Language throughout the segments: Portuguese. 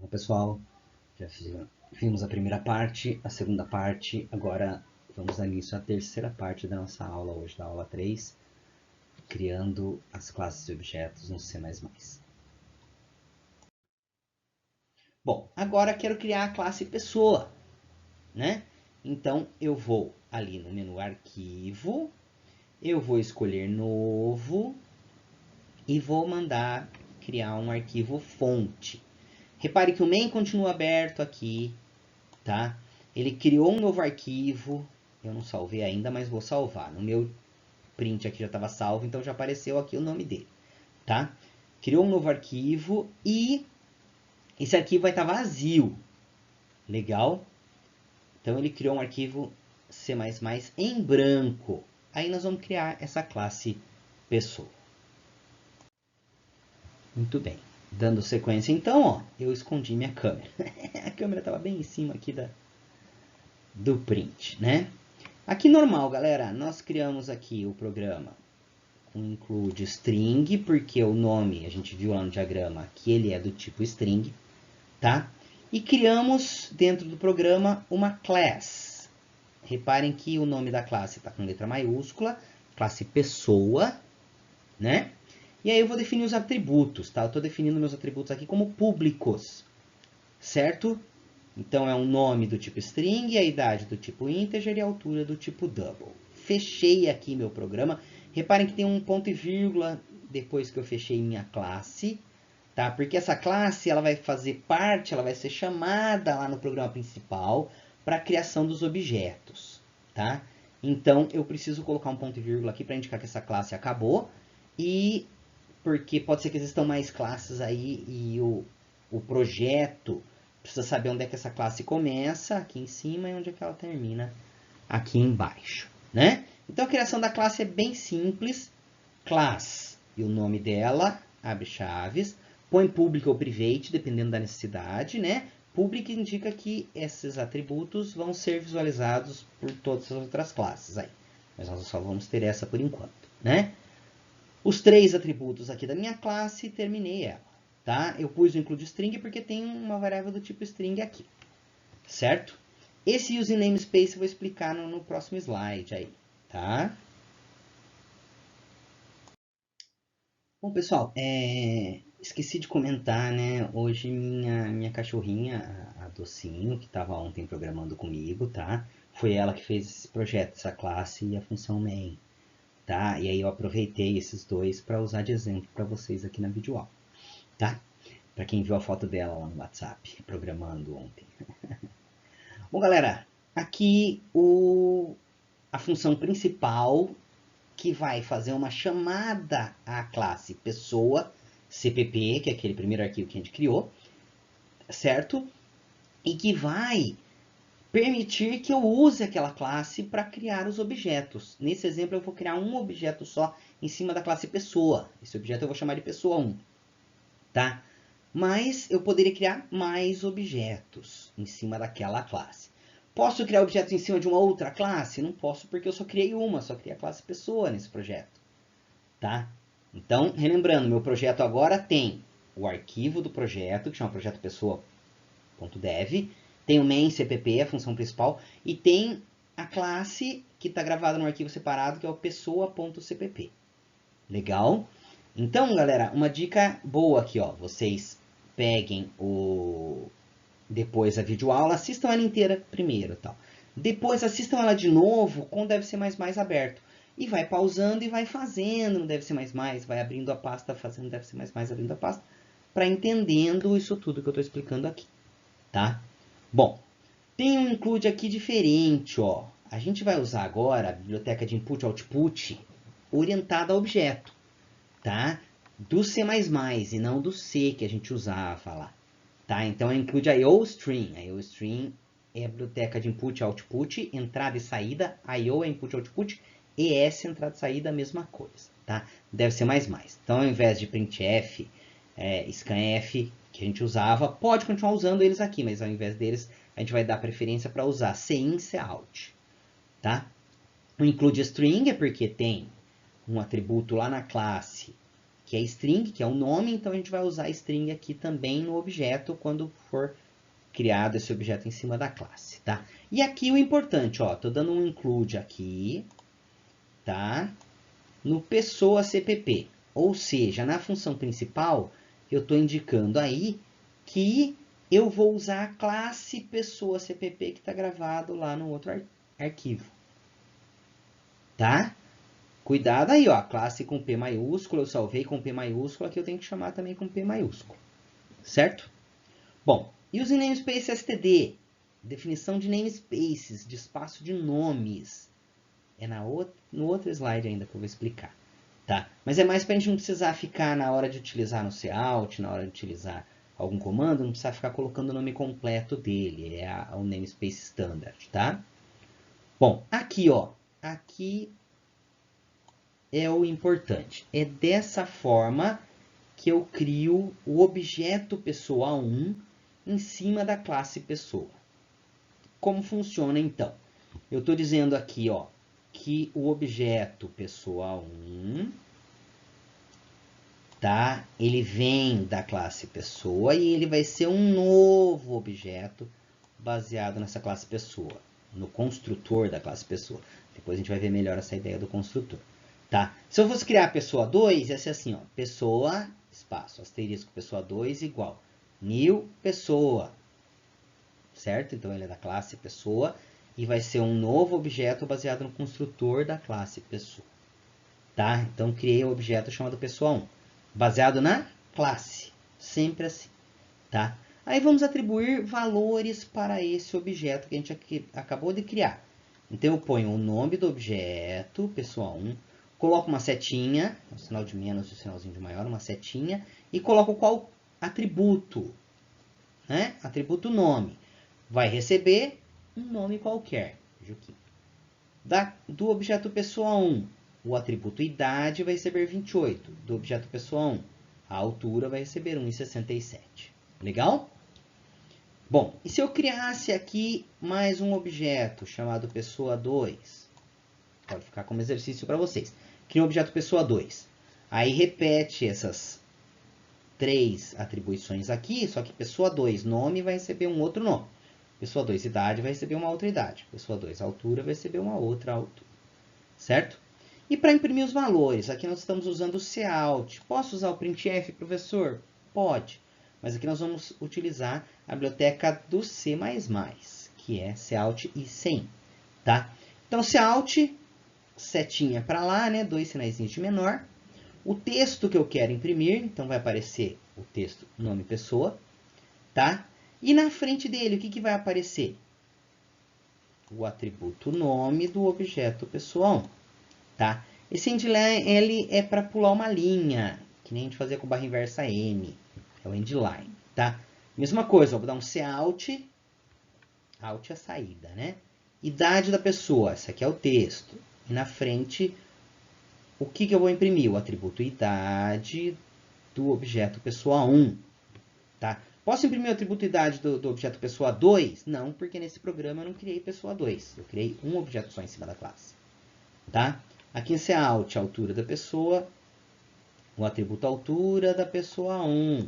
Bom, pessoal, já vimos a primeira parte, a segunda parte, agora vamos dar início à terceira parte da nossa aula hoje, da aula 3, criando as classes e objetos no C++. Bom, agora quero criar a classe pessoa, né? Então eu vou ali no menu arquivo, eu vou escolher novo e vou mandar criar um arquivo fonte. Repare que o main continua aberto aqui, tá? Ele criou um novo arquivo, eu não salvei ainda, mas vou salvar. No meu print aqui já estava salvo, então já apareceu aqui o nome dele, tá? Criou um novo arquivo e esse arquivo vai estar vazio. Legal? Então ele criou um arquivo C++ em branco. Aí nós vamos criar essa classe pessoa. Muito bem. Dando sequência então, ó, eu escondi minha câmera. A câmera estava bem em cima aqui do print, né? Aqui normal, galera, nós criamos aqui o programa com include string, porque o nome, a gente viu lá no diagrama, que ele é do tipo string, tá? E criamos dentro do programa uma class. Reparem que o nome da classe está com letra maiúscula, classe pessoa, né? E aí eu vou definir os atributos, tá? Eu estou definindo meus atributos aqui como públicos, certo? Então é um nome do tipo string, a idade do tipo integer e a altura do tipo double. Fechei aqui meu programa. Reparem que tem um ponto e vírgula depois que eu fechei minha classe, tá? Porque essa classe ela vai fazer parte, ela vai ser chamada lá no programa principal para a criação dos objetos, tá? Então eu preciso colocar um ponto e vírgula aqui para indicar que essa classe acabou e porque pode ser que existam mais classes aí e o projeto precisa saber onde é que essa classe começa, aqui em cima, e onde é que ela termina, aqui embaixo, né? Então a criação da classe é bem simples. Class e o nome dela, abre chaves, põe public ou private, dependendo da necessidade, né? Public indica que esses atributos vão ser visualizados por todas as outras classes aí. Mas nós só vamos ter essa por enquanto, né? Os três atributos aqui da minha classe, terminei ela, tá? Eu pus o include string porque tem uma variável do tipo string aqui, certo? Esse use namespace eu vou explicar no próximo slide aí, tá? Bom, pessoal, esqueci de comentar, né? Hoje minha cachorrinha, a Docinho, que estava ontem programando comigo, tá? Foi ela que fez esse projeto, essa classe e a função main, tá? E aí eu aproveitei esses dois para usar de exemplo para vocês aqui na videoaula, tá? Para quem viu a foto dela lá no WhatsApp, programando ontem. Bom, galera, aqui a função principal que vai fazer uma chamada à classe pessoa, CPP, que é aquele primeiro arquivo que a gente criou, certo? E que vai permitir que eu use aquela classe para criar os objetos. Nesse exemplo, eu vou criar um objeto só em cima da classe pessoa. Esse objeto eu vou chamar de pessoa 1, tá? Mas eu poderia criar mais objetos em cima daquela classe. Posso criar objetos em cima de uma outra classe? Não posso, porque eu só criei uma, só criei a classe pessoa nesse projeto, tá? Então, relembrando, meu projeto agora tem o arquivo do projeto, que chama projeto pessoa.dev, tem o main cpp, a função principal, e tem a classe que está gravada no arquivo separado, que é o pessoa.cpp. Legal? Então, galera, uma dica boa aqui, ó, vocês peguem depois a videoaula, assistam ela inteira primeiro, tal. Depois assistam ela de novo com deve ser mais aberto. E vai pausando e vai fazendo no deve ser mais, vai abrindo a pasta, fazendo deve ser mais, abrindo a pasta, para entendendo isso tudo que eu estou explicando aqui, tá? Bom, tem um include aqui diferente, ó. A gente vai usar agora a biblioteca de input output orientada a objeto, tá? Do C++ e não do C que a gente usava lá. Tá? Então, include a IOStream. A IOStream é a biblioteca de input e output, entrada e saída. IO é input e output. ES, entrada e saída, a mesma coisa. Tá? Deve ser mais. Então, ao invés de printf, scanf, que a gente usava, pode continuar usando eles aqui, mas ao invés deles, a gente vai dar preferência para usar cin, cout. Tá? O include string é porque tem um atributo lá na classe, que é string, que é o nome, então a gente vai usar string aqui também no objeto quando for criado esse objeto em cima da classe, tá? E aqui o importante, ó, tô dando um include aqui, tá? No pessoa CPP, ou seja, na função principal, eu estou indicando aí que eu vou usar a classe pessoa CPP que está gravado lá no outro arquivo, tá? Cuidado aí, ó, classe com P maiúsculo, eu salvei com P maiúsculo, aqui eu tenho que chamar também com P maiúsculo, certo? Bom, using namespace std, definição de namespaces, de espaço de nomes, é no outro slide ainda que eu vou explicar, tá? Mas é mais para a gente não precisar ficar na hora de utilizar no cout, na hora de utilizar algum comando, não precisar ficar colocando o nome completo dele, é o namespace standard, tá? Bom, aqui, ó, aqui é o importante. É dessa forma que eu crio o objeto pessoa1 em cima da classe pessoa. Como funciona então? Eu estou dizendo aqui, ó, que o objeto pessoa1, tá? Ele vem da classe pessoa e ele vai ser um novo objeto baseado nessa classe pessoa, no construtor da classe pessoa. Depois a gente vai ver melhor essa ideia do construtor. Tá? Se eu fosse criar a pessoa 2, ia ser assim, ó, pessoa, espaço, asterisco, pessoa 2 igual, new pessoa, certo? Então ele é da classe pessoa e vai ser um novo objeto baseado no construtor da classe pessoa. Tá? Então criei um objeto chamado pessoa1, baseado na classe, sempre assim. Tá? Aí vamos atribuir valores para esse objeto que a gente acabou de criar. Então eu ponho o nome do objeto, pessoa1, coloco uma setinha, um sinal de menos e um sinalzinho de maior, uma setinha, e coloco qual atributo, né? Atributo nome. Vai receber um nome qualquer, Juquinho. Do objeto pessoa1, o atributo idade vai receber 28. Do objeto pessoa1, a altura vai receber 1,67. Legal? Bom, e se eu criasse aqui mais um objeto chamado pessoa2? Pode ficar como exercício para vocês. Cria um objeto pessoa2. Aí repete essas 3 atribuições aqui, só que pessoa2, nome, vai receber um outro nome. Pessoa2, idade, vai receber uma outra idade. Pessoa2, altura, vai receber uma outra altura. Certo? E para imprimir os valores, aqui nós estamos usando o cout. Posso usar o printf, professor? Pode. Mas aqui nós vamos utilizar a biblioteca do C++, que é cout e sem. Tá? Então, cout, setinha para lá, né? 2 sinaizinhos de menor. O texto que eu quero imprimir, então vai aparecer o texto nome pessoa. Tá? E na frente dele, o que vai aparecer? O atributo nome do objeto pessoa1. Tá? Esse endline é para pular uma linha, que nem a gente fazia com barra inversa M. É o endline, tá? Mesma coisa, ó, vou dar um cout, out é a saída, né? Idade da pessoa, esse aqui é o texto. E na frente, o que eu vou imprimir? O atributo idade do objeto pessoa1, tá? Posso imprimir o atributo idade do objeto pessoa2? Não, porque nesse programa eu não criei pessoa2. Eu criei um objeto só em cima da classe, tá? Aqui em cout, a altura da pessoa, o atributo altura da pessoa 1.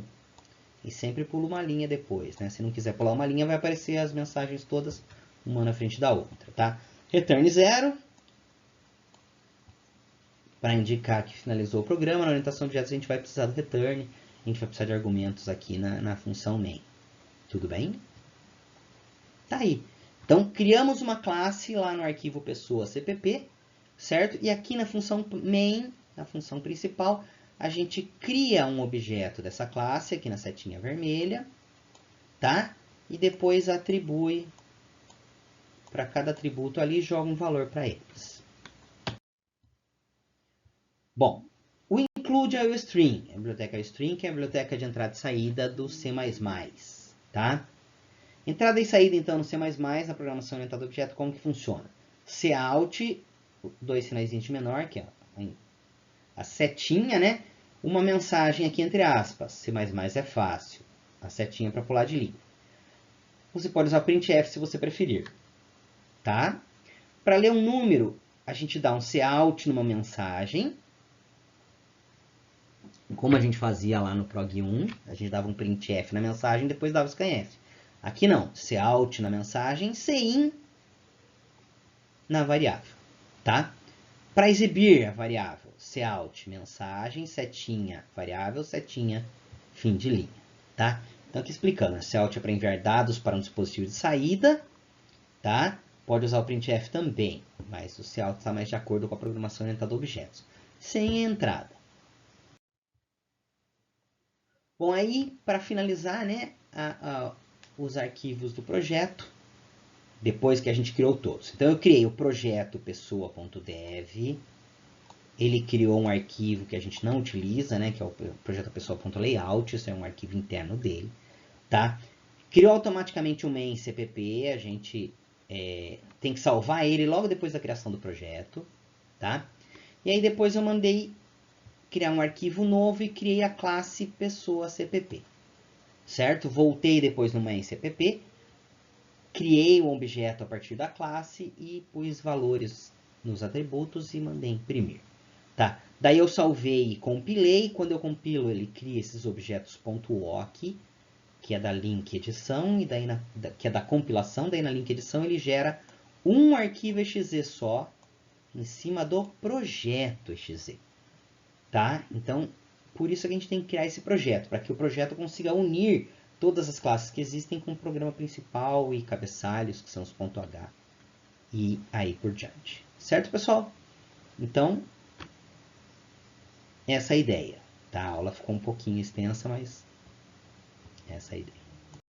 E sempre pula uma linha depois, né? Se não quiser pular uma linha, vai aparecer as mensagens todas, uma na frente da outra, tá? Return 0, para indicar que finalizou o programa. Na orientação de objetos a gente vai precisar do return, a gente vai precisar de argumentos aqui na função main. Tudo bem? Tá aí. Então, criamos uma classe lá no arquivo pessoa CPP, certo? E aqui na função main, na função principal, a gente cria um objeto dessa classe, aqui na setinha vermelha, tá? E depois atribui, para cada atributo ali, joga um valor para eles. Bom, o include é o string, a biblioteca string, que é a biblioteca de entrada e saída do C++, tá? Entrada e saída, então, no C++, na programação orientada a objeto, como que funciona? Cout, 2 sinais de menor, que é a setinha, né? Uma mensagem aqui entre aspas. C++ é fácil. A setinha para pular de linha. Você pode usar o printf se você preferir. Tá? Para ler um número, a gente dá um cout numa mensagem. como a gente fazia lá no prog 1, a gente dava um printf na mensagem, depois dava scanf. Aqui não, cout na mensagem, cin na variável, tá? Para exibir a variável, cout mensagem, setinha variável, setinha fim de linha, tá? Então aqui explicando, cout é para enviar dados para um dispositivo de saída, tá? Pode usar o printf também, mas o cout está mais de acordo com a programação orientada a objetos. Sem entrada. Bom, aí para finalizar, né, os arquivos do projeto, depois que a gente criou todos. Então eu criei o projeto pessoa.dev, ele criou um arquivo que a gente não utiliza, né, que é o projeto pessoa.layout, isso é um arquivo interno dele, tá? Criou automaticamente o main cpp, a gente tem que salvar ele logo depois da criação do projeto, tá? E aí depois eu mandei criar um arquivo novo e criei a classe pessoa cpp, certo? Voltei depois no main cpp, criei um objeto a partir da classe e pus valores nos atributos e mandei imprimir. Tá? Daí eu salvei e compilei. Quando eu compilo, ele cria esses objetos .awk, que é da link edição, e daí que é da compilação. Daí na link edição ele gera um arquivo exe só em cima do projeto exe. Tá? Então, por isso que a gente tem que criar esse projeto, para que o projeto consiga unir todas as classes que existem com o programa principal e cabeçalhos, que são os .h, e aí por diante. Certo, pessoal? Então, essa é a ideia. Tá? A aula ficou um pouquinho extensa, mas essa é a ideia.